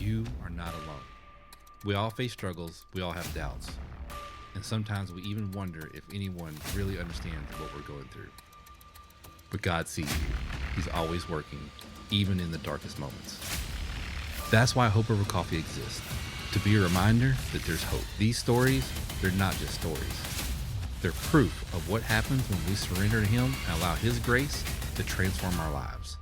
You are not alone. We all face struggles, we all have doubts, and sometimes we even wonder if anyone really understands what we're going through. But God sees you. He's always working, even in the darkest moments. That's why Hope Over Coffee exists, to be a reminder that there's hope. These stories, they're not just stories. They're proof of what happens when we surrender to Him and allow His grace to transform our lives.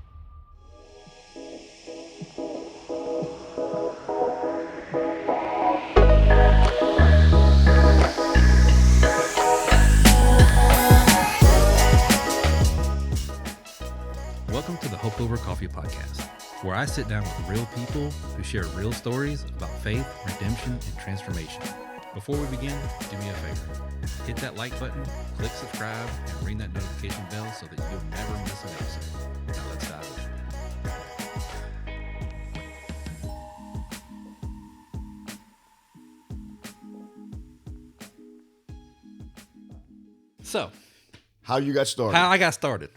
Welcome to the Hope Over Coffee podcast, where I sit down with real people who share real stories about faith, redemption, and transformation. Before we begin, do me a favor. Hit that like button, click subscribe, and ring that notification bell so that you'll never miss an episode. Now let's dive in. So, how you got started? How I got started.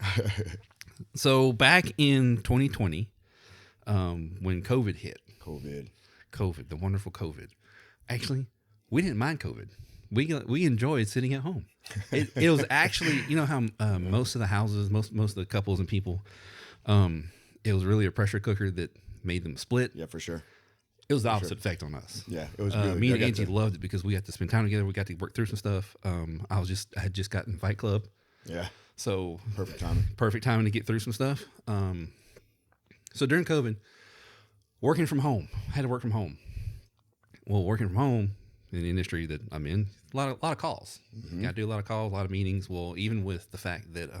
So back in 2020, when COVID hit. COVID, the wonderful COVID. Actually, we didn't mind COVID. We enjoyed sitting at home. It was actually, you know how most of the houses, most of the couples and people, it was really a pressure cooker that made them split. Yeah, for sure. It was the opposite effect on us. Yeah, it was really me and Angie loved it because we got to spend time together. We got to work through some stuff. I had just gotten Fight Club. Yeah. So perfect timing to get through some stuff. So during COVID, working from home, I had to work from home. Well, working from home in the industry that I'm in, a lot of calls. Mm-hmm. Got to do a lot of calls, a lot of meetings. Well, even with the fact that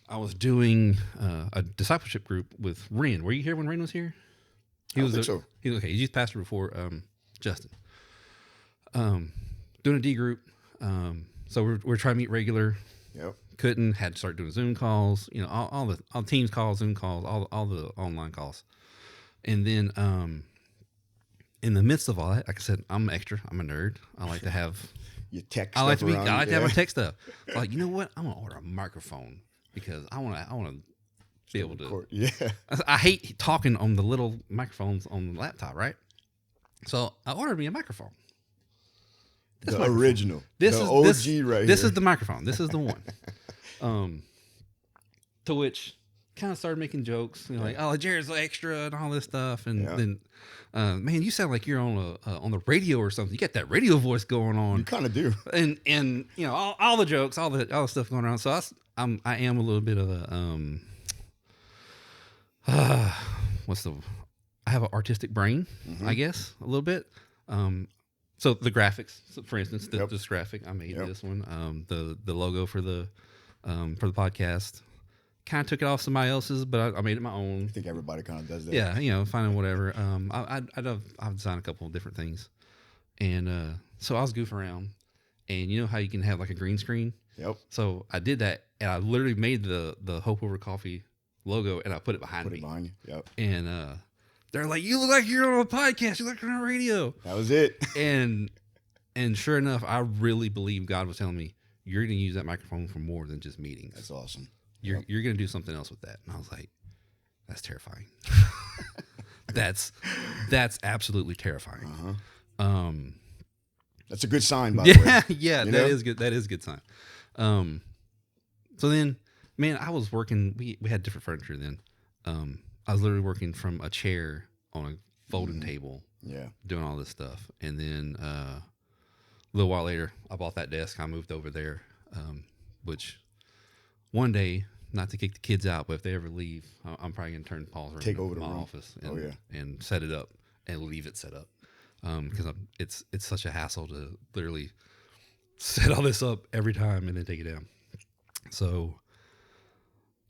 I was doing a discipleship group with Ren. Were you here when Ren was here? He was okay. He's youth pastor before Justin. Doing a D group. So we're trying to meet regular. Yep. Couldn't, had to start doing Zoom calls, you know, all the Teams calls, Zoom calls, all the online calls. And then in the midst of all that, like I said, I'm extra. I'm a nerd. I like to have your tech I like stuff to be. around, I like to have my tech stuff. Like, you know what? I'm gonna order a microphone because I want to be able to. Yeah. I hate talking on the little microphones on the laptop, right? So I ordered me a microphone. The original. This the is OG this, right here. This is the microphone. This is the one. To which kind of started making jokes, you know, like, oh, Jared's extra and all this stuff. And then, man, you sound like you're on the radio or something. You got that radio voice going on. You kind of do. And you know, all the jokes, all the stuff going around. So I am a little bit of a, I have an artistic brain, I guess, a little bit. So the graphics, for instance, this graphic, I made this one. The logo for the podcast, kind of took it off somebody else's, but I made it my own. I think everybody kind of does that. Yeah, you know, finding whatever. I've designed a couple of different things, and so I was goofing around, and you know how you can have like a green screen. Yep. So I did that, and I literally made the Hope Over Coffee logo, and I put it behind me. You. Yep. And they're like, "You look like you're on a podcast. You look like you're on a radio." That was it. and sure enough, I really believe God was telling me, "You're going to use that microphone for more than just meetings. That's awesome. You're going to do something else with that." And I was like, "That's terrifying." That's absolutely terrifying. That's a good sign, by the way. Yeah, that is good. That is a good sign. So then, man, I was working. We had different furniture then. I was literally working from a chair on a folding table. Yeah, doing all this stuff, and then a little while later, I bought that desk. I moved over there, which one day, not to kick the kids out, but if they ever leave, I'm probably gonna turn Paul's room take over my the room. office and set it up and leave it set up because it's such a hassle to literally set all this up every time and then take it down. So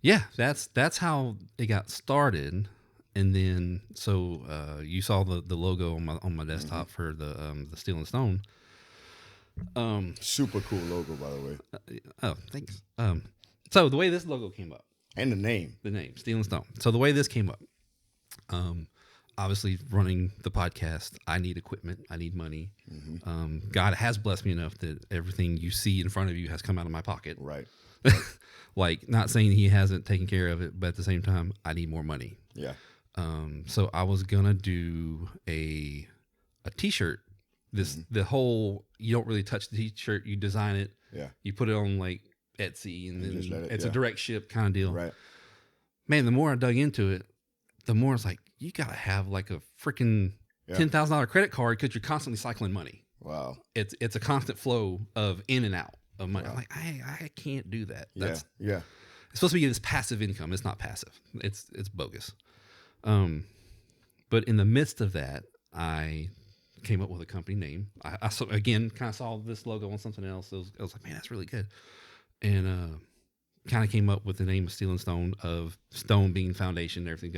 yeah, that's how it got started. And then so you saw the logo on my desktop for the Steel and Stone. Super cool logo, by the way. Oh, thanks. So the way this logo came up, and the name Steel and Stone. So the way this came up, obviously running the podcast, I need equipment, I need money. God has blessed me enough that everything you see in front of you has come out of my pocket. Right. Like, not saying He hasn't taken care of it, but at the same time, I need more money. Yeah. So I was gonna do a T-shirt. The whole, you don't really touch the T-shirt. You design it. Yeah. You put it on like Etsy, and then just let it- it's yeah. a direct ship kind of deal. Right. Man, the more I dug into it, the more it's like, you gotta have like a freaking $10,000 credit card because you're constantly cycling money. Wow. It's a constant flow of in and out of money. Wow. I'm like, I can't do that. Yeah. Yeah. It's supposed to be this passive income. It's not passive. It's bogus. But in the midst of that, I came up with a company name. I saw, again, kind of saw this logo on something else. I was like, man, that's really good. And kind of came up with the name of Steel and Stone, of stone being foundation, everything.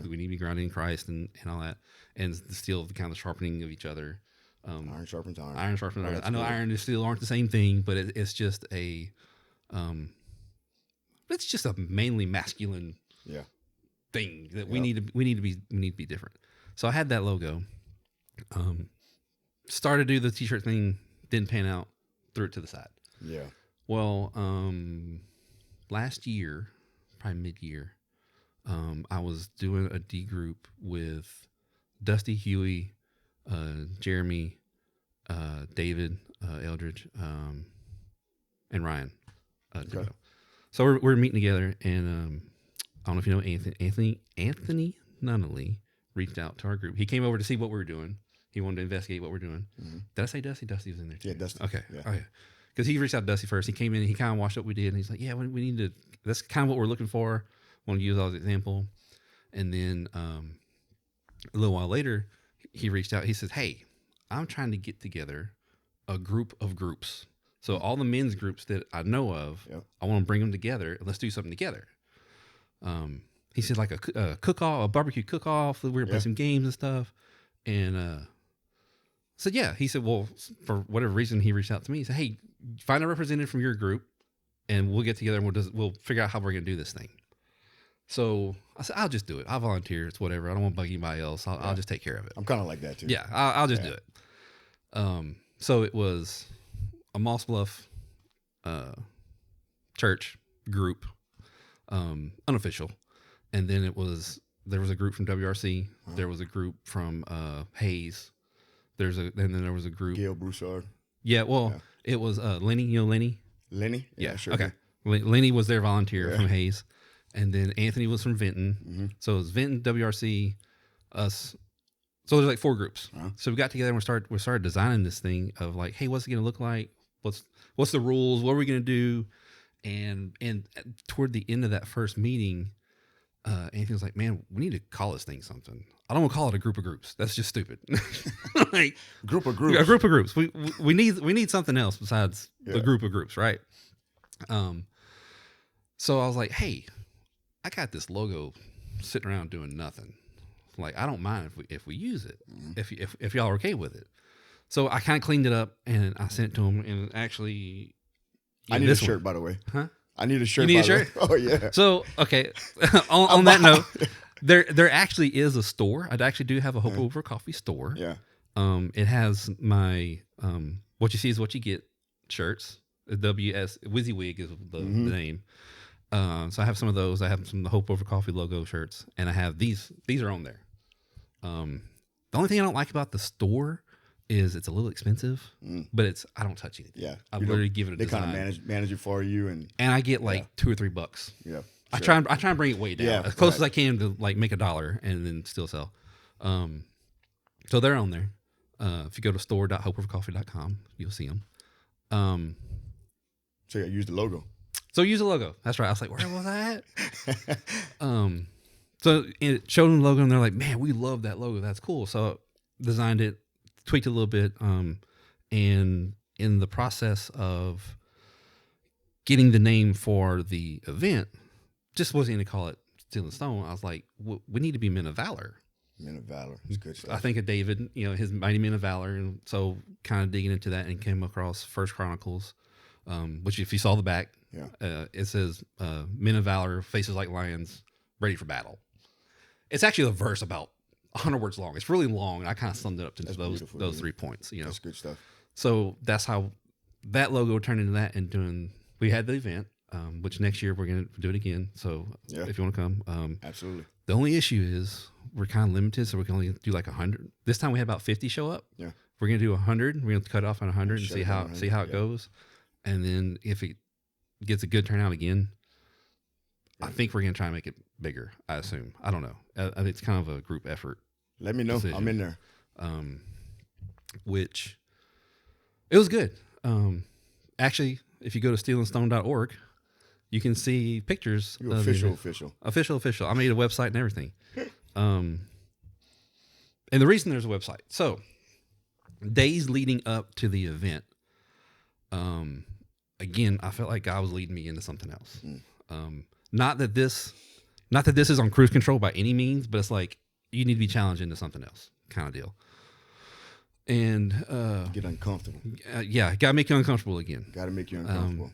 We need to be grounded in Christ and all that. And the steel, the kind of sharpening of each other. Iron sharpens iron. Iron sharpens iron. I know cool. iron and steel aren't the same thing, but it's just a mainly masculine thing that we need to be different. So I had that logo. Started to do the T-shirt thing, didn't pan out, threw it to the side. Yeah. Well, last year, probably mid-year, I was doing a D group with Dusty, Huey, Jeremy, David, Eldridge, and Ryan. Okay. So we're meeting together, and I don't know if you know Anthony Nunnally reached out to our group. He came over to see what we were doing. He wanted to investigate what we're doing. Mm-hmm. Did I say Dusty? Dusty was in there too. Yeah, Dusty. Okay. Yeah. Okay. Because he reached out to Dusty first. He came in and he kind of watched what we did, and he's like, yeah, we need to, that's kind of what we're looking for. Want to use that as an example. And then a little while later, he reached out. He says, hey, I'm trying to get together a group of groups. So all the men's groups that I know of, I want to bring them together and let's do something together. He said like a cook-off, a barbecue cook-off. We're going to play some games and stuff. And said, yeah. He said, well, for whatever reason, he reached out to me. He said, hey, find a representative from your group and we'll get together and we'll figure out how we're going to do this thing. So I said, I'll just do it. I'll volunteer. It's whatever. I don't want to bug anybody else. I'll just take care of it. I'm kind of like that too. Yeah, I'll just do it. So it was a Moss Bluff church group, unofficial. And then there was a group from WRC. There was a group from Hayes. And then there was a group. Gail Broussard. Yeah, well, it was Lenny. You know Lenny? Lenny? Yeah, sure. Okay. Lenny was their volunteer from Hayes. And then Anthony was from Vinton. Mm-hmm. So it was Vinton, WRC, us. So there's like 4 groups. So we got together and we started designing this thing of like, hey, what's it going to look like? What's the rules? What are we going to do? And toward the end of that first meeting, Anthony was like, man, we need to call this thing something. I don't want to call it a group of groups. That's just stupid. Like group of groups. A group of groups. We need something else besides the group of groups, right? So I was like, hey, I got this logo sitting around doing nothing. Like, I don't mind if we use it, if y'all are okay with it. So I kind of cleaned it up and I sent it to him. And actually, I need a shirt, by the way. Huh? I need a shirt. You need a shirt? Oh yeah. So okay, on that note, there actually is a store. I actually do have a Hope Over Coffee store. Yeah. It has my what you see is what you get shirts. WS WYSIWYG is the name. So I have some of those. I have some of the Hope Over Coffee logo shirts, and I have these. These are on there. The only thing I don't like about the store is it's a little expensive, but I don't touch anything. Yeah, I literally give it a design. They kind of manage it for you, and I get like $2 or $3. Yeah, I try and bring it way down as close as I can to like make $1 and then still sell. So they're on there. If you go to store.hopeovercoffee.com, you'll see them. So yeah, use the logo. So use the logo. That's right. I was like, where was I at? So it showed them the logo, and they're like, man, we love that logo. That's cool. So designed it, tweaked it a little bit, and in the process of getting the name for the event, just wasn't going to call it Steel and Stone. I was like, we need to be Men of Valor. Men of Valor. It's good stuff. I think of David, his Mighty Men of Valor, and so kind of digging into that and came across First Chronicles, which if you saw the back, it says Men of Valor, faces like lions, ready for battle. It's actually a verse about 100 words long. It's really long, and I kind of summed it up to those 3 points. That's good stuff. So that's how that logo turned into that. And we had the event, which next year we're going to do it again. So if you want to come, absolutely. The only issue is we're kind of limited, so we can only do like 100. This time we had about 50 show up. Yeah. We're gonna do 100. We're gonna cut off on 100 and see how it goes. And then if it gets a good turnout again, I think we're gonna try and make it bigger. I assume. I don't know. It's kind of a group effort. Let me know. Decision. I'm in there. Which it was good. Actually, if you go to steelandstone.org, you can see pictures. You're official. I made a website and everything. And the reason there's a website. So days leading up to the event, again, I felt like God was leading me into something else. Not that this is on cruise control by any means, but it's like you need to be challenged into something else kind of deal. And get uncomfortable. Yeah, gotta make you uncomfortable again. Gotta make you uncomfortable.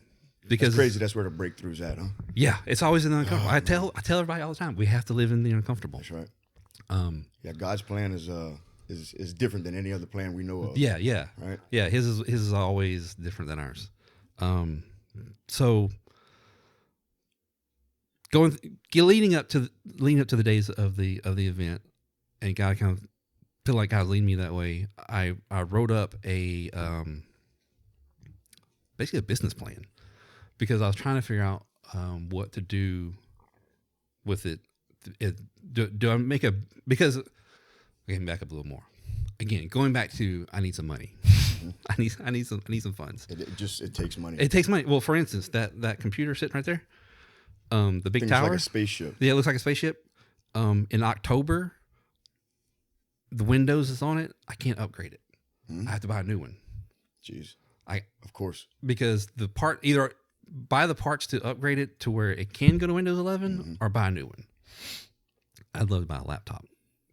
Because it's crazy. That's where the breakthrough's at, huh? Yeah, it's always in the uncomfortable. I tell everybody all the time, we have to live in the uncomfortable. That's right. Yeah, God's plan is different than any other plan we know of. Yeah. Right. Yeah, his is always different than ours. So leading up to the days of the event, and God kind of feel like God leading me that way. I wrote up basically a business plan, because I was trying to figure out what to do with it. Do I make because I can back up a little more. Again, going back to I need some money. I need some funds. It takes money. It takes money. Well, for instance, that computer sitting right there, the big tower, like a spaceship. Yeah, it looks like a spaceship. In October, the Windows is on it. I can't upgrade it. I have to buy a new one. Jeez. Of course. Because either buy the parts to upgrade it to where it can go to Windows 11 or buy a new one. I'd love to buy a laptop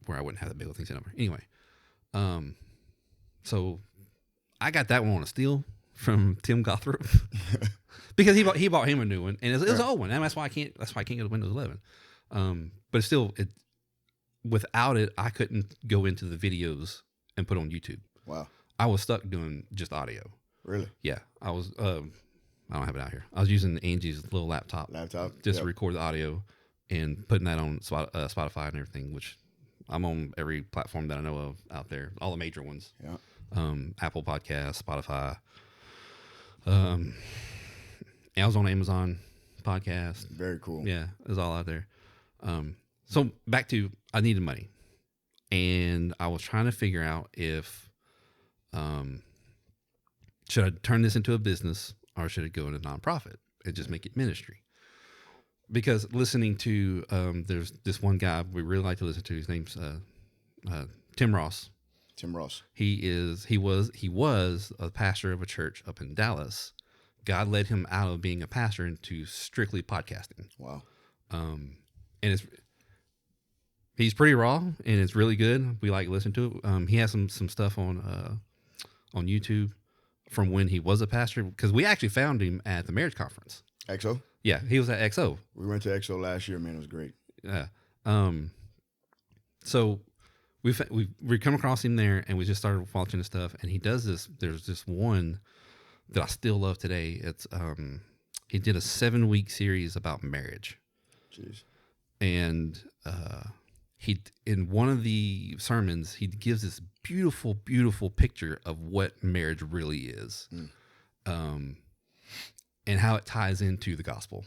where I wouldn't have the big old thing set up. Anyway, so I got that one on a steal from Tim Gothrop because he bought him a new one, and it was an old one, and that's why I can't go to Windows 11. But still, without it, I couldn't go into the videos and put on YouTube. Wow. I was stuck doing just audio. Really? Yeah, I was. I don't have it out here. I was using Angie's little laptop just to record the audio and putting that on Spotify and everything, which I'm on every platform that I know of out there, all the major ones. Yeah. Apple Podcasts, Spotify. I was on Amazon Podcast. Very cool. Yeah, it was all out there. So back to I needed money, and I was trying to figure out if should I turn this into a business or should it go into nonprofit and just make it ministry? Because listening to there's this one guy we really like to listen to. His name's Tim Ross. Tim Ross. He was a pastor of a church up in Dallas. God led him out of being a pastor into strictly podcasting. Wow. And he's pretty raw and it's really good. We like to listen to it. He has some stuff on YouTube from when he was a pastor, because we actually found him at the marriage conference. XO? Yeah, he was at XO. We went to XO last year, man. It was great. Yeah. So we come across him there, and we just started watching his stuff. And he does this. There's this one that I still love today. It's he did a 7-week series about marriage. Jeez. And he in one of the sermons he gives this beautiful, beautiful picture of what marriage really is, and how it ties into the gospel.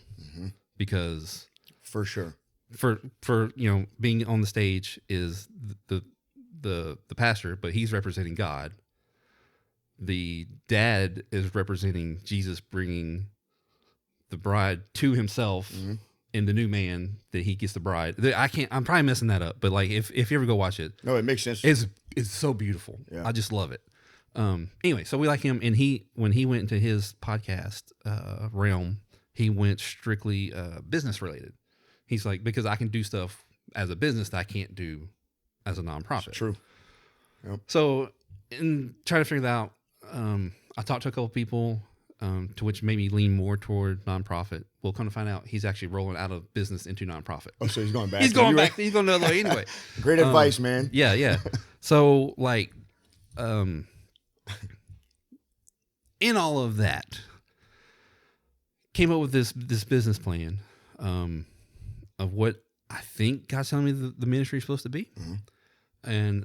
Because for sure, for being on the stage is the pastor, but he's representing God. The dad is representing Jesus bringing the bride to himself. In the new man that he gets the bride. I'm probably messing that up, but like if you ever go watch it, no, it makes sense. It's so beautiful. Yeah. I just love it. Anyway, so we like him, and when he went into his podcast realm, he went strictly business related. He's like, because I can do stuff as a business that I can't do as a nonprofit. It's true. Yep. So in trying to figure that out, I talked to a couple people. To which made me lean more toward nonprofit. We'll come to find out he's actually rolling out of business into nonprofit. Oh, so he's going back. He's going back. He's going the other way anyway. Great advice, man. Yeah. So like, in all of that, came up with this business plan of what I think God's telling me the ministry is supposed to be. Mm-hmm. And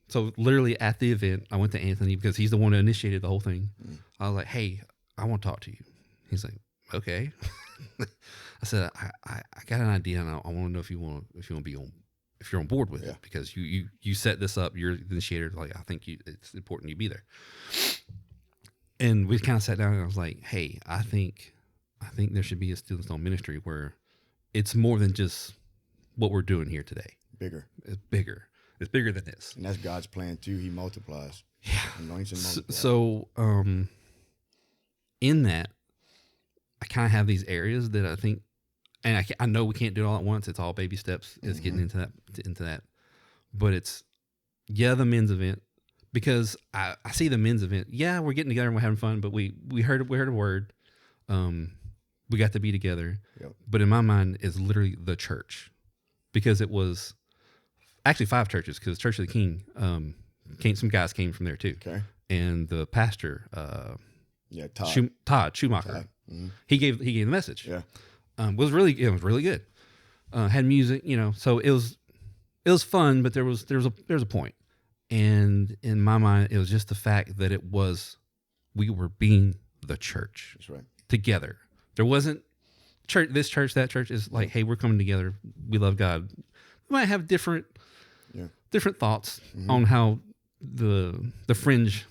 so literally at the event, I went to Anthony because he's the one that initiated the whole thing. Mm-hmm. I was like, hey, I want to talk to you. He's like, okay. I said, I got an idea, and I want to know if you're on board with it, because you set this up. You're the initiator. Like, I think it's important you be there. And we kind of sat down, and I was like, hey, I think there should be a Steel and Stone ministry where it's more than just what we're doing here today. Bigger. It's bigger. It's bigger than this. And that's God's plan too. He multiplies. Yeah. Anoints and multiplies. So, in that, I kind of have these areas that I think, and I know we can't do it all at once. It's all baby steps. It's getting into that. But it's, the men's event, because I see the men's event. Yeah, we're getting together and we're having fun, but we heard a word. We got to be together. Yep. But in my mind, it's literally the church, because it was actually 5 churches, because Church of the King, some guys came from there too. Okay. And the pastor, Todd Schumacher, Todd. Mm-hmm. he gave the message. Yeah. It was really good. Had music, so it was fun, but there was a point. And in my mind, it was just the fact that we were being the church. That's right. Together. There wasn't this church, that church. Is like, hey, we're coming together. We love God. We might have different thoughts on how the fringe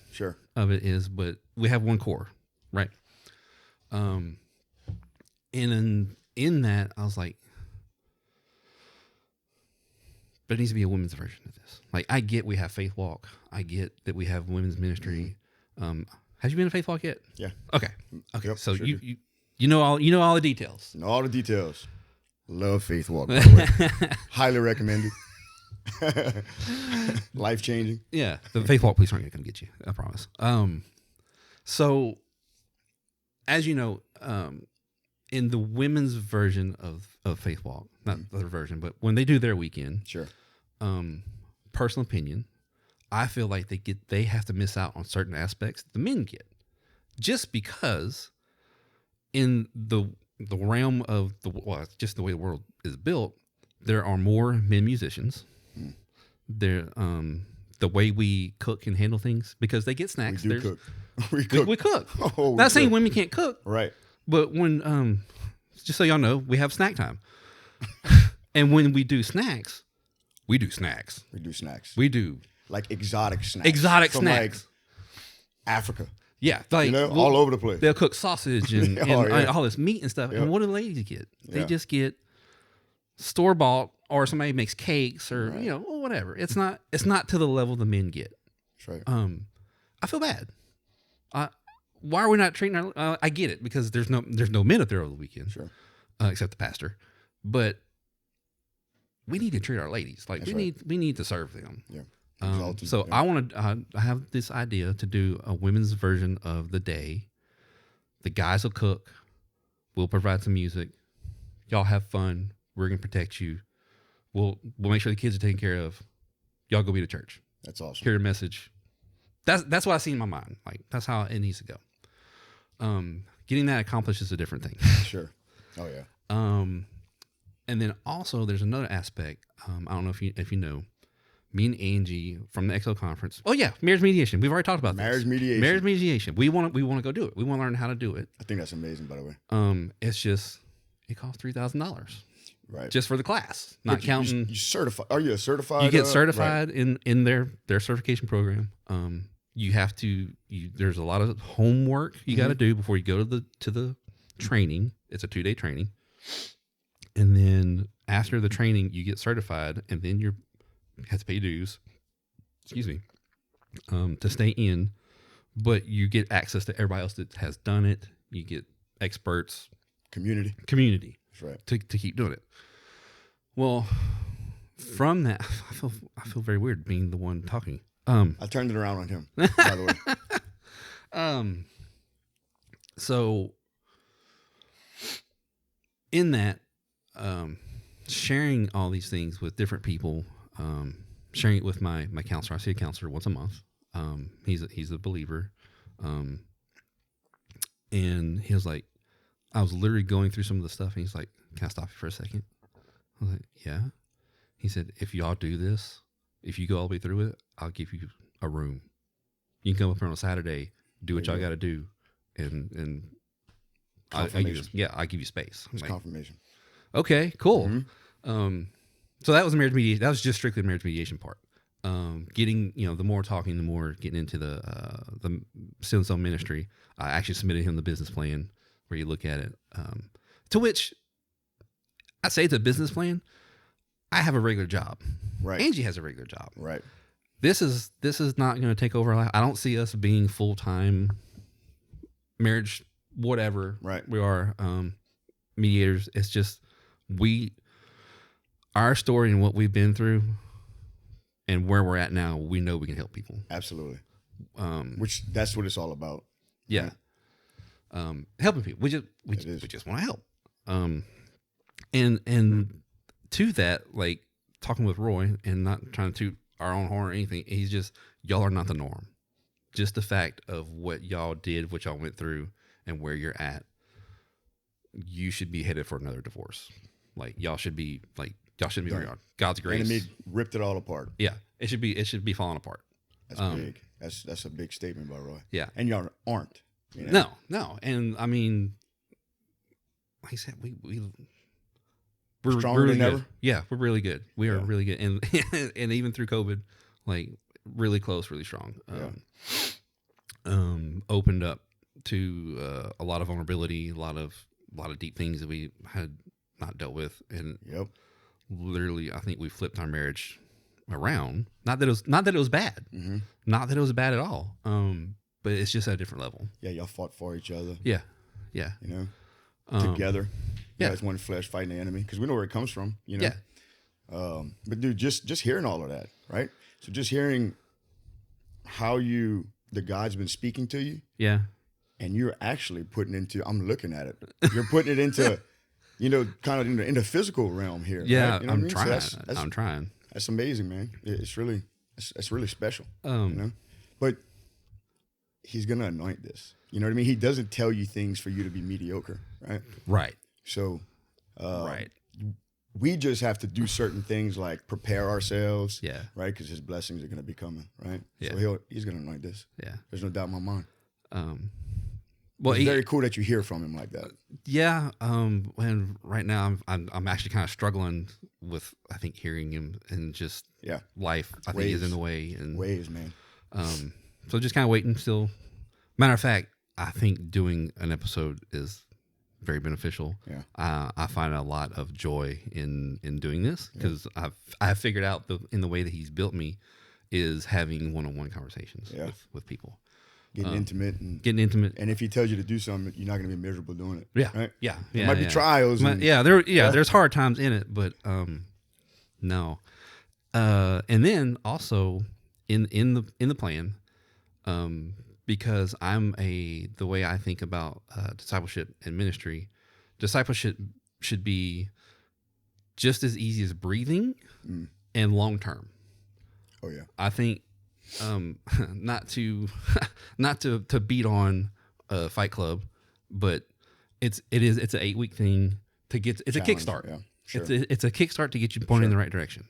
of it is, but we have one core, right? And in that, I was like, there needs to be a women's version of this. Like, I get we have Faith Walk. I get that we have women's ministry. Have you been to Faith Walk yet? Yeah. Okay. Yep, so sure you know all the details. Know all the details. Love Faith Walk, by the way. Highly recommended. Life changing. Yeah. The Faith Walk police aren't going to come get you. I promise. So as you know, in the women's version of Faith Walk, not the other version, but when they do their weekend, sure. Personal opinion, I feel like they have to miss out on certain aspects the men get, just because in the realm of just the way the world is built, there are more men musicians. There, the way we cook and handle things, because they get snacks. We do cook. We cook. Oh, not saying women can't cook, right? But when just so y'all know, we have snack time, and when we do snacks, we do snacks. We do like exotic snacks. From like Africa. Yeah, like all over the place. They'll cook sausage and all this meat and stuff. Yep. And what do the ladies get? They just get store bought, or somebody makes cakes, or whatever. It's not to the level the men get. That's right. I feel bad. Why are we not treating our? I get it, because there's no men up there over the weekend, sure, except the pastor. But we need to treat our ladies like we need to serve them. Yeah. So I want to. I have this idea to do a women's version of the day. The guys will cook. We'll provide some music. Y'all have fun. We're gonna protect you. We'll make sure the kids are taken care of. Y'all go be to church. That's awesome. Hear a message. That's what I see in my mind. Like, that's how it needs to go. Getting that accomplished is a different thing. Sure. Oh yeah. And then also there's another aspect. I don't know if you know. Me and Angie from the XO conference. Oh yeah, marriage mediation. We've already talked about marriage mediation. Marriage mediation. We want to go do it. We want to learn how to do it. I think that's amazing, by the way. It's just it costs $3,000. Right. Just for the class, not counting. You certified? Are you a certified? You get certified in their certification program. You have to. There's a lot of homework you got to do before you go to the training. It's a 2-day training, and then after the training, you get certified, and then you have to pay dues. Excuse me, to stay in, but you get access to everybody else that has done it. You get experts, community. That's right. To keep doing it. Well, from that, I feel very weird being the one talking. I turned it around on him, by the way. So in that, sharing all these things with different people, sharing it with my counselor. I see a counselor once a month. He's a believer. And he was like, I was literally going through some of the stuff, and he's like, can I stop you for a second? I was like, yeah. He said, if y'all do this, if you go all the way through it, I'll give you a room. You can come up here on a Saturday, do what y'all got to do, and I give you space. It's confirmation. Okay, cool. Mm-hmm. So that was marriage mediation. That was just strictly the marriage mediation part. Getting, the more talking, the more getting into the Steel and Stone Ministry. I actually submitted him the business plan where you look at it. To which I say it's a business plan. I have a regular job. Right. Angie has a regular job. Right. This is not going to take over our life. I don't see us being full-time marriage, whatever. Right. We are mediators. It's just our story and what we've been through and where we're at now, we know we can help people. Absolutely. Which that's what it's all about. Yeah. Right? Helping people. We just want to help. And to that, like talking with Roy and not trying to toot our own horn or anything, he's just, y'all are not the norm. Just the fact of what y'all did, what y'all went through, and where you're at, you should be headed for another divorce. Like y'all shouldn't be where you are. God's grace. Enemy ripped it all apart. Yeah, it should be falling apart. That's big. That's a big statement by Roy. Yeah, and y'all aren't. You know? No, and I mean, like I said, we're stronger really than good. ever. Yeah, we're really good. We are really good, and and even through COVID, like really close, really strong. Opened up to a lot of vulnerability, a lot of deep things that we had not dealt with, and literally, I think we flipped our marriage around. Not that it was bad, not that it was bad at all. But it's just at a different level. Yeah, y'all fought for each other. Yeah. You know, together. Yeah, it's one flesh fighting the enemy because we know where it comes from. You know. Yeah. But dude, just hearing all of that, right? So just hearing how the God's been speaking to you. Yeah. And you're actually putting into. I'm looking at it. You're putting it into. Kind of in the physical realm here. Yeah, right? I'm trying. So I'm trying. That's amazing, man. It's really special. You But he's gonna anoint this. You know what I mean? He doesn't tell you things for you to be mediocre, right? Right. So, right. We just have to do certain things like prepare ourselves. Yeah. Right, because his blessings are gonna be coming. Right. Yeah. So he's gonna anoint this. Yeah. There's no doubt in my mind. Well, it's very cool that you hear from him like that. Yeah. And right now I'm actually kind of struggling with, I think, hearing him and just life. I think is in the way and ways, man. So just kind of waiting still. Matter of fact, I think doing an episode is very beneficial. Yeah. I find a lot of joy in doing this because I've figured out in the way that he's built me is having one-on-one conversations with people. Getting intimate. And if he tells you to do something, you're not going to be miserable doing it. Yeah. Right? Yeah. There might be trials. There's hard times in it, but no. And then also in the plan, because the way I think about discipleship and ministry, discipleship should be just as easy as breathing and long term. Oh yeah. I think not to beat on Fight Club, but it's an 8-week thing to get. It's challenge, a kickstart. Yeah, sure. It's a kickstart to get you pointing in the right direction.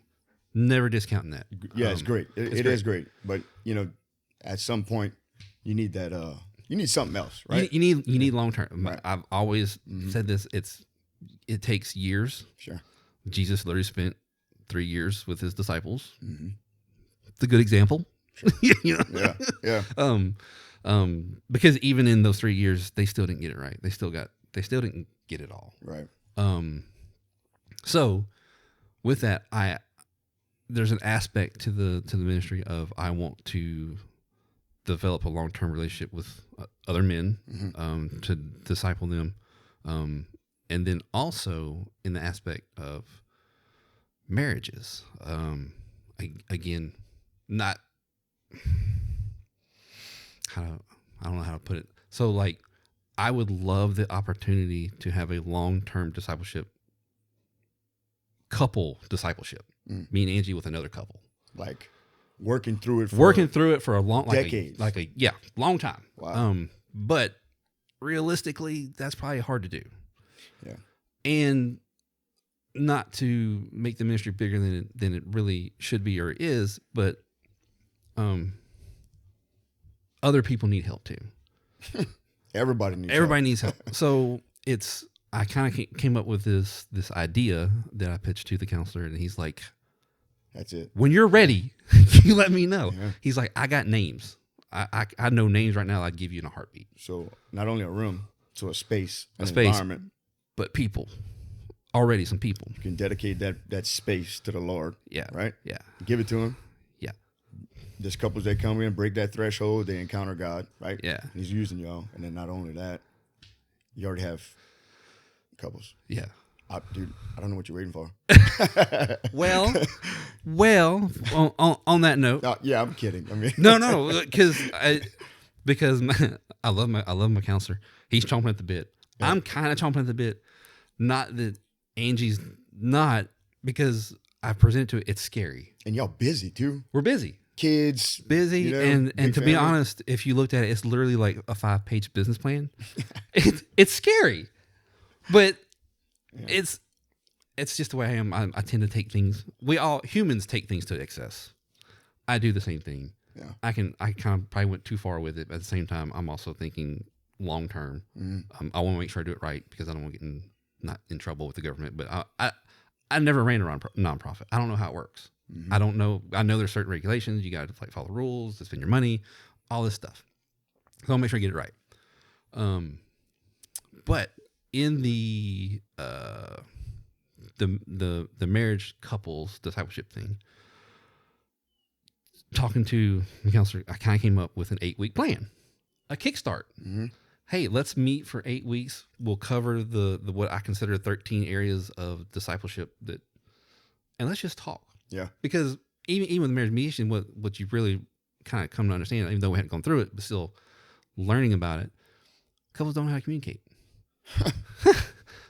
Never discounting that. Yeah, it's great. It is great. But at some point, you need that. You need something else, right? You need long term. Right. I've always said this. It takes years. Sure. Jesus literally spent 3 years with his disciples. Mm-hmm. It's a good example. Sure. Yeah. Because even in those 3 years, they still didn't get it right. They still didn't get it all. Right. So with that, there's an aspect to the ministry of I want to develop a long-term relationship with other men, to disciple them. And then also in the aspect of marriages, again, not I don't know how to put it. So like, I would love the opportunity to have a long-term couple disciplship. Me and Angie with another couple, like working through it for a long decades, long time. Wow. But realistically, that's probably hard to do. Yeah. And not to make the ministry bigger than it really should be or is, but other people need help too. Everybody needs help. So I kind of came up with this idea that I pitched to the counselor, and he's like, "That's it. When you're ready, you let me know." Yeah. He's like, "I got names. I know names right now. I'd give you in a heartbeat." So not only a room, so a space, environment, but people. Already some people. You can dedicate that space to the Lord. Yeah. Right. Yeah. Give it to Him. Yeah. There's couples that come in, break that threshold, they encounter God. Right. Yeah. And He's using y'all, and then not only that, you already have couples. Yeah. Dude, I don't know what you're waiting for. Well, on that note. Yeah, I'm kidding. I mean, no, because I love my counselor. He's chomping at the bit. Yeah. I'm kind of chomping at the bit. Not that Angie's not, because I present to it. It's scary. And y'all busy too. We're busy. Kids. Busy. And to family. Be honest, if you looked at it, it's literally like a 5-page business plan. It's scary. But yeah. It's just the way I am. I tend to take things. Humans take things to excess. I do the same thing. Yeah. I kind of probably went too far with it, but at the same time, I'm also thinking long term. Mm-hmm. I want to make sure I do it right, because I don't want to get not in trouble with the government. But I never ran a nonprofit. I don't know how it works. Mm-hmm. I don't know. I know there's certain regulations. You got to follow the rules, to spend your money, all this stuff. So I'll make sure I get it right. But in the marriage couples discipleship thing, talking to the counselor, I kind of came up with an 8-week plan, a kickstart. Mm-hmm. Hey, let's meet for 8 weeks. We'll cover the what I consider 13 areas of discipleship and let's just talk. Yeah. Because even with marriage mediation, what you really kind of come to understand, even though we hadn't gone through it, but still learning about it, couples don't know how to communicate.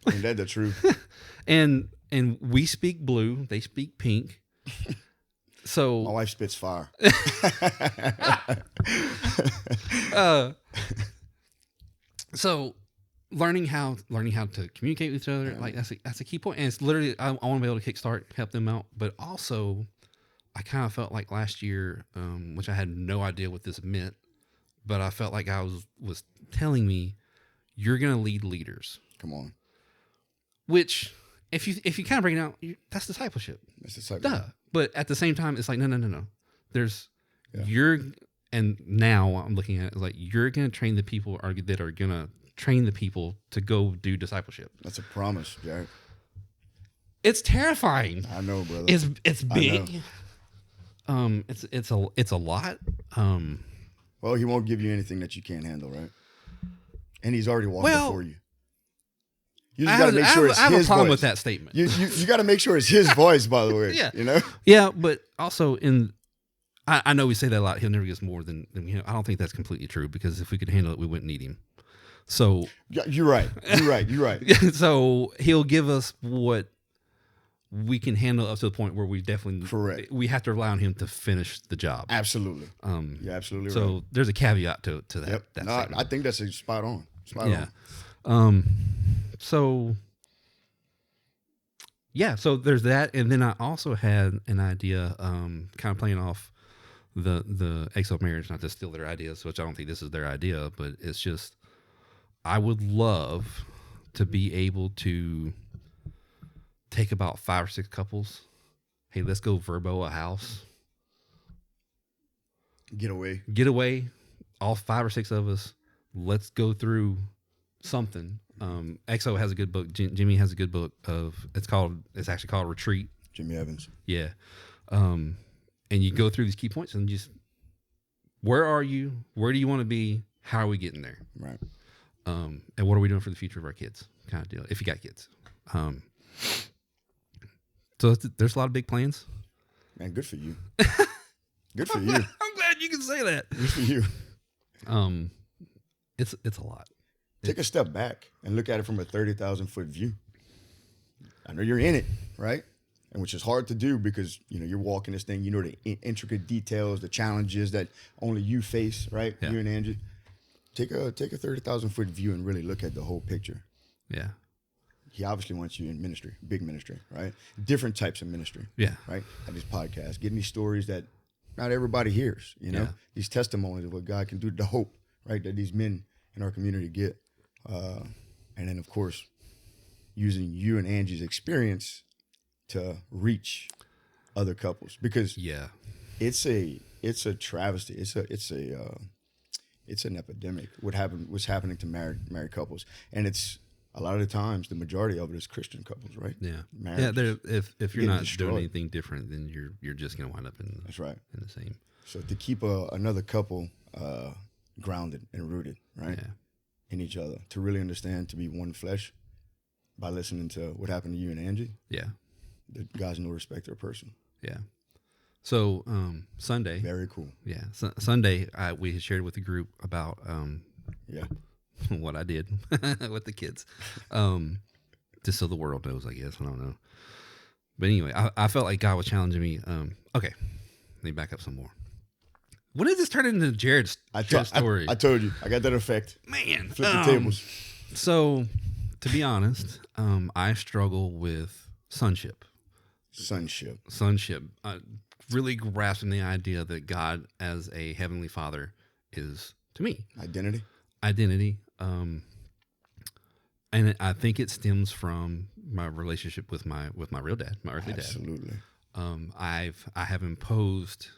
Ain't that the truth? And we speak blue, they speak pink. So my wife spits fire. So learning how to communicate with each other, like that's a key point. And it's literally, I want to be able to kickstart, help them out. But also, I kind of felt like last year, which I had no idea what this meant, but I felt like I was telling me, you're going to lead leaders. Come on. Which, if you kind of break it down, that's discipleship. That's discipleship. Duh. But at the same time, it's like, no. And now I'm looking at it like, you're going to train the people that are going to train the people to go do discipleship. That's a promise, Jared. It's terrifying. I know, brother. It's big. It's a lot. Well, He won't give you anything that you can't handle, right? And He's already walked before you. You just got to make sure it's His voice. I have a problem with that statement. You got to make sure it's His voice, by the way. Yeah. You know? Yeah, but also I know we say that a lot. He'll never give us more than we have. I don't think that's completely true, because if we could handle it, we wouldn't need Him. So you're right. So He'll give us what we can handle up to the point where we definitely correct. We have to rely on Him to finish the job. Absolutely. You're absolutely right. So there's a caveat to that. Yep. That I think that's spot on. Yeah. So there's that, and then I also had an idea, kind of playing off the XL marriage, not to steal their ideas, which I don't think this is their idea, but it's just, I would love to be able to take about 5 or 6 couples. Hey, let's go verbo a house. Get away. All 5 or 6 of us. Let's go through something. XO has a good book. Jimmy has a good book it's actually called Retreat. Jimmy Evans. Yeah. And you go through these key points and just, where are you? Where do you want to be? How are we getting there? Right. And what are we doing for the future of our kids? Kind of deal. If you got kids. So there's a lot of big plans. Man, good for you. Good for you. I'm glad you can say that. Good for you. It's a lot. Take a step back and look at it from a 30,000-foot view. I know you're in it, right? And which is hard to do, because you're walking this thing. You know the intricate details, the challenges that only you face, right? Yeah. You and Angie. Take a 30,000-foot view and really look at the whole picture. Yeah. he obviously wants you in ministry, big ministry, right? Different types of ministry. Yeah. Right. At this podcast, getting these stories that not everybody hears, Yeah. these testimonies of what God can do, the hope, right, that these men in our community get. And then, of course, using you and Angie's experience to reach other couples, because Yeah. it's a travesty. It's an epidemic. What's happening to married couples, and it's a lot of the times the majority of it is Christian couples, right? Yeah. Marriages If you're getting not destroyed. doing anything different, then you're just gonna wind up in That's right. in the same. So to keep another couple grounded and rooted, right, Yeah. in each other, to really understand, to be one flesh, by listening to what happened to you and Angie, Yeah. the God's no respecter of person. Yeah. So Sunday. Very cool. Yeah. Sunday, we had shared with the group about Yeah. what I did with the kids, just so the world knows. I guess I don't know, but anyway, I felt like God was challenging me. Okay, let me back up some more. When did this turn into Jared's story? I told you, I got that effect. Man, Flip the tables. So, to be honest, I struggle with sonship. Sonship. Really grasping the idea that God as a heavenly Father is to me Identity. And I think it stems from my relationship with my real dad, my earthly Absolutely. dad. I have imposed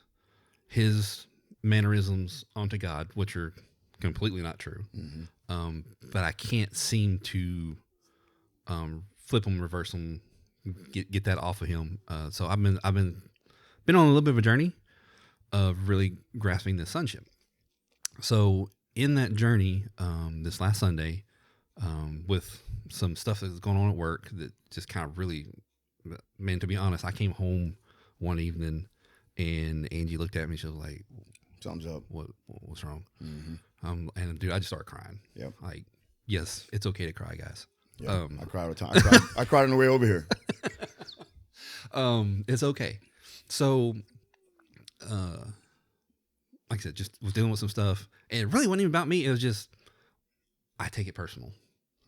his mannerisms onto God, which are completely not true. Mm-hmm. But I can't seem to flip them, reverse them, get that off of him. So I've been on a little bit of a journey of really grasping this sonship. So in that journey, this last Sunday, with some stuff that's going on at work that just kind of really, man, to be honest, I came home one evening and Angie looked at me. She was like, "Thumbs up. What's wrong?" Mm-hmm. And dude, I just started crying. Yep. Like, yes, it's okay to cry, guys. Yep. I cried all the time. I cried on the way over here. It's okay. So, like I said, just was dealing with some stuff, and it really wasn't even about me. It was just, I take it personal.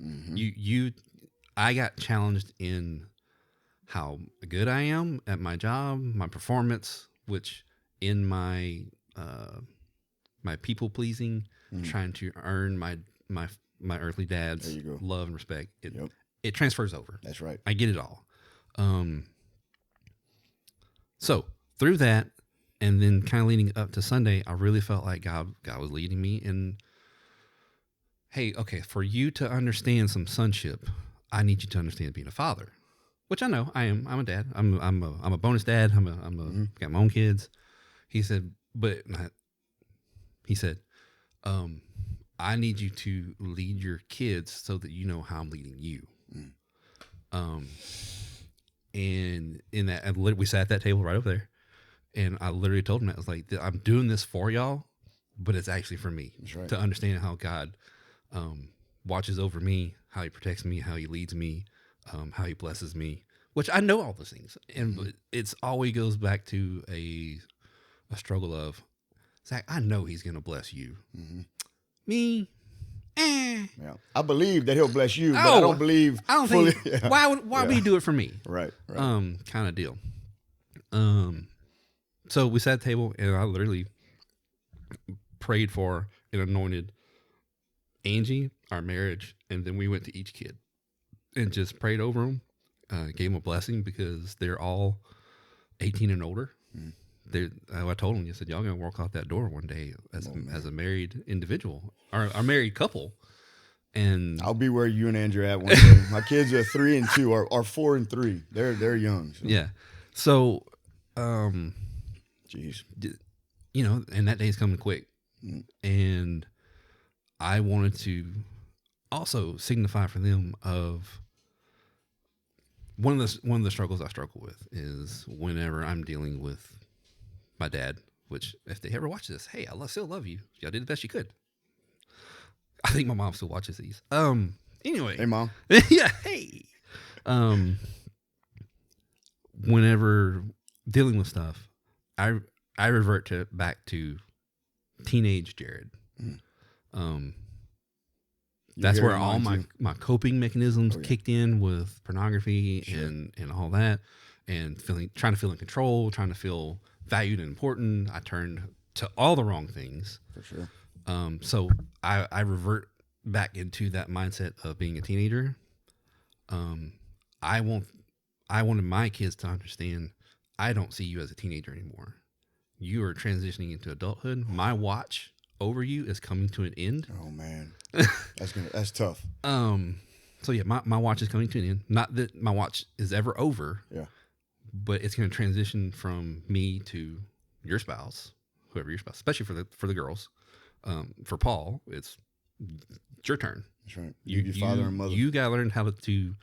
Mm-hmm. I got challenged in how good I am at my job, my performance, which in my my people pleasing, trying to earn my earthly dad's love and respect. It transfers over. That's right. I get it all. So through that, and then kind of leading up to Sunday, I really felt like God was leading me in, hey, okay, for you to understand some sonship, I need you to understand being a father, which I know I am. I'm a dad. I'm a bonus dad. Got my own kids. He said, I need you to lead your kids so that you know how I'm leading you. And in that, we sat at that table right over there, and I literally told him that. I was like, I'm doing this for y'all, but it's actually for me. That's right. To understand how God watches over me, how he protects me, how he leads me, how he blesses me, which I know all those things. And it's always goes back to a struggle of, Zach, I know he's going to bless you. Mm-hmm. Me, Yeah. I believe that he'll bless you, but I don't believe. I don't fully, think. Why would he do it for me? Right. Kind of deal. So we sat at the table, and I literally prayed for and anointed Angie, our marriage, and then we went to each kid and just prayed over them, gave them a blessing because they're all 18 and older. I told them, I said, y'all gonna walk out that door one day as a married individual, or a married couple. And I'll be where you and Andrew are at one day. My kids are 3 and 2, or 4 and 3. They're young. So. Yeah. So, Jeez. And that day's coming quick. And I wanted to also signify for them of one of the struggles I struggle with is whenever I'm dealing with my dad, which if they ever watch this, hey, I still love you. Y'all did the best you could. I think my mom still watches these. Anyway. Hey, Mom. Yeah. Hey. Whenever dealing with stuff, I revert back to teenage Jared. That's very where all mine my coping mechanisms yeah. kicked in with pornography Sure. and all that, and trying to feel in control, trying to feel valued and important. I turned to all the wrong things. For sure. So I revert back into that mindset of being a teenager. I wanted my kids to understand I don't see you as a teenager anymore. You are transitioning into adulthood. My watch over you is coming to an end. Oh man, that's tough. So yeah, my watch is coming to an end. Not that my watch is ever over. Yeah. But it's going to transition from me to your spouse, whoever your spouse, especially for the girls. For Paul, it's your turn. That's right. You be father and mother. You got to learn how to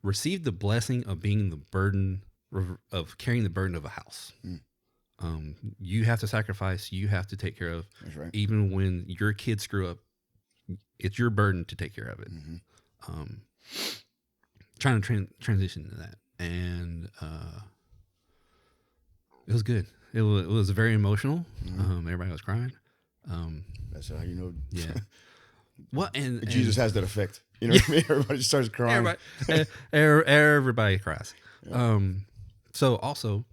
receive the blessing of being the burden of carrying the burden of a house. You have to sacrifice. You have to take care of. That's right. Even when your kids screw up, it's your burden to take care of it. Trying to transition to that, and it was good. It was very emotional. Everybody was crying. That's how you know. Yeah. Well, and Jesus has that effect. You know what I mean? Everybody starts crying. Everybody cries. Yeah. So also,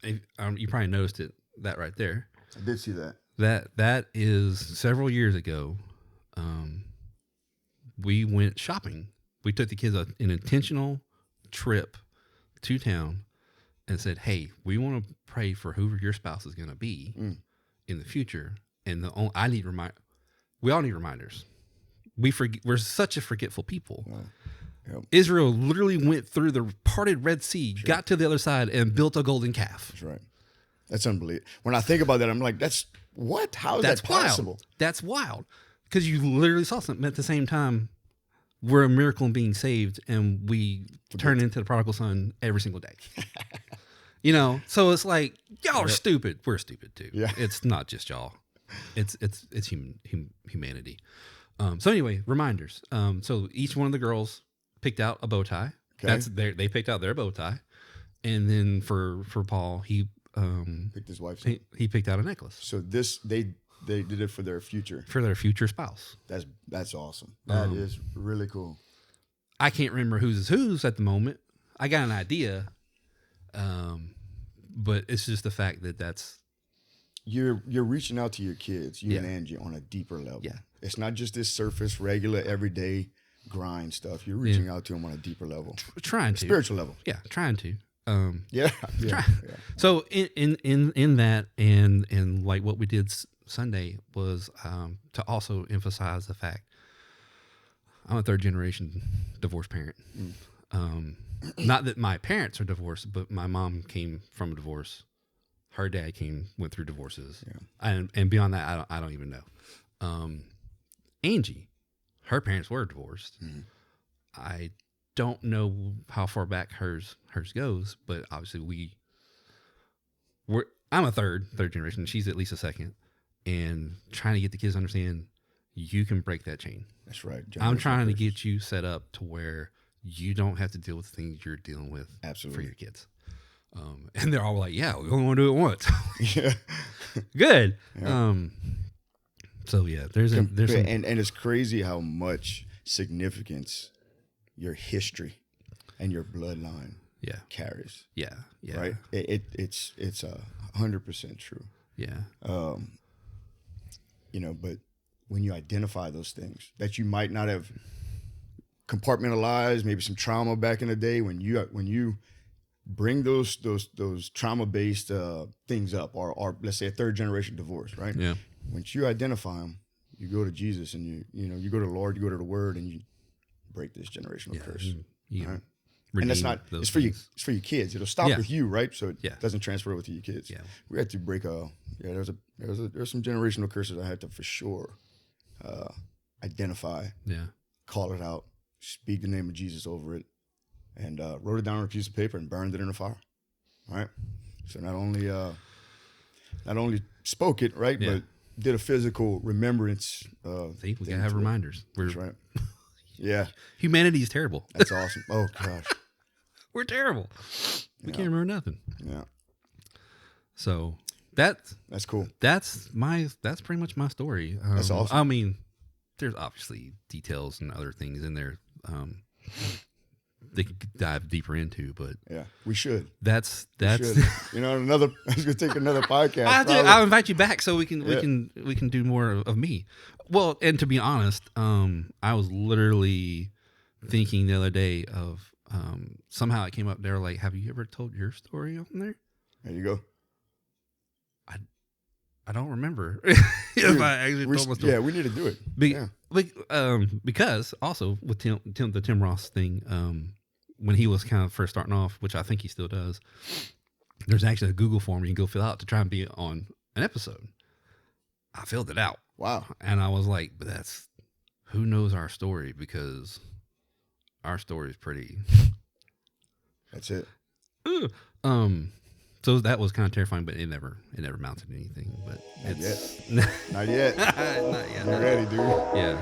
you probably noticed that right there. I did see that. That is several years ago. We went shopping. We took the kids an intentional trip to town and said, "Hey, we want to pray for whoever your spouse is going to be in the future." And we all need reminders. We're such a forgetful people. Wow. Yep. Israel literally went through the parted Red Sea, got to the other side, and built a golden calf. That's right. That's unbelievable. When I think about that, I'm like, that's what? How is that possible? Wild. That's wild. Because you literally saw something at the same time. We're a miracle in being saved, and we turn into the prodigal son every single day. So it's like, y'all are stupid. We're stupid too. Yeah. It's not just y'all. It's humanity. So anyway, reminders. So each one of the girls picked out a bow tie. Okay. They picked out their bow tie, and then for Paul, he picked his wife's. He picked out a necklace. So they did it for their future spouse. That's awesome. That is really cool. I can't remember who's at the moment. I got an idea, but it's just the fact that's you're reaching out to your kids, and Angie, on a deeper level. Yeah, it's not just this surface, regular, everyday grind stuff. You're reaching out to them on a deeper level, trying to spiritual level. Yeah, trying to. Yeah. So in that and like what we did Sunday was to also emphasize the fact I'm a third generation divorced parent. Not that my parents are divorced, but my mom came from a divorce. Her dad went through divorces, and beyond that, I don't even know. Angie, her parents were divorced. I don't know how far back hers goes, but obviously I'm a third generation. She's at least a second, and trying to get the kids to understand you can break that chain. That's right. I'm trying to get you set up to where you don't have to deal with the things you're dealing with. Absolutely. For your kids. And they're all like, "Yeah, we only want to do it once." Yeah. Good. Yeah. So yeah, there's some, and it's crazy how much significance your history and your bloodline carries. Yeah. Right. It's 100% true. Yeah. But when you identify those things that you might not have compartmentalized, maybe some trauma back in the day, when you bring those trauma-based things up, or let's say a third generation divorce, right? Yeah. Once you identify them, you go to Jesus and you go to the Lord, you go to the Word, and you break this generational curse. Right? And that's not, it's for you. It's for your kids. It'll stop with you, right? So it doesn't transfer over to your kids. Yeah. We had to break there's some generational curses I had to for sure identify. Yeah. Call it out. Speak the name of Jesus over it, and wrote it down on a piece of paper and burned it in the fire. All right. So not only spoke it, right, but did a physical remembrance. See, we gotta have reminders. That's right. Yeah. Humanity is terrible. That's awesome. Oh gosh. We're terrible. We can't remember nothing. Yeah. So That's cool. That's pretty much my story. That's awesome. I mean, there's obviously details and other things in there they could dive deeper into, but yeah, we should. That's you know, I was gonna take another podcast. I'll invite you back so we can do more of me. Well, and to be honest, I was literally thinking the other day of somehow it came up there like, have you ever told your story on there? There you go. I don't remember Dude, I actually told my story. Yeah, we need to do it. Because also with the Tim Ross thing, when he was kind of first starting off, which I think he still does, there's actually a Google form you can go fill out to try and be on an episode. I filled it out. Wow. And I was like, but who knows our story, because our story is pretty. That's it. So that was kind of terrifying, but it never mounted anything. But Not it's yet. Not yet. not yet. Get ready, dude. Yeah.